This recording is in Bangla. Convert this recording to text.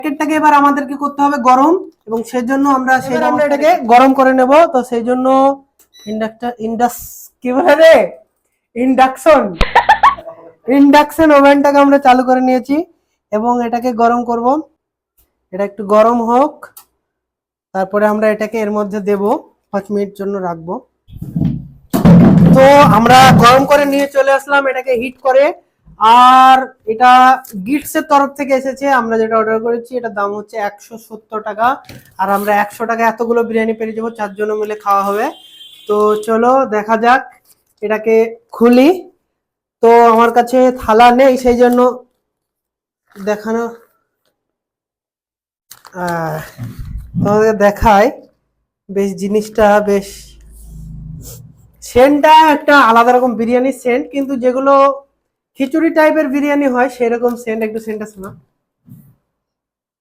প্যাকেটটাকে এবার আমাদেরকে করতে হবে গরম, এবং সেজন্য আমরা এটাকে গরম করে নেব। তো সেই জন্য কি বলে রে, ইন্ডাকশন ওভেনটাকে আমরা চালু করে নিয়েছি এবং এটাকে গরম করব। এটা একটু গরম হোক, তারপরে আমরা এটাকে এর মধ্যে দেব, 5 মিনিট জন্য রাখবো। তো আমরা গরম করে নিয়ে চলে আসলাম এটাকে হিট করে। আর এটা গিটস এর তরফ থেকে এসেছে, আমরা যেটা অর্ডার করেছি এটার দাম হচ্ছে 170 টাকা। আর আমরা 100 টাকা এতগুলো বিরিয়ানি পেয়ে যাবো, 4 জন মিলে খাওয়া হবে। তো চলো দেখা যাক, এটাকে খুলি। তো আমার কাছে থালা নেই, সেই জন্য দেখানো তোমাদের দেখায়। বেশ জিনিসটা বেশ, সেন্টটা একটা আলাদা রকম বিরিয়ানির সেন্ট, কিন্তু যেগুলো খিচুড়ি টাইপের বিরিয়ানি হয় সেরকম সেন্ট, একটু সেন্ট আছে না।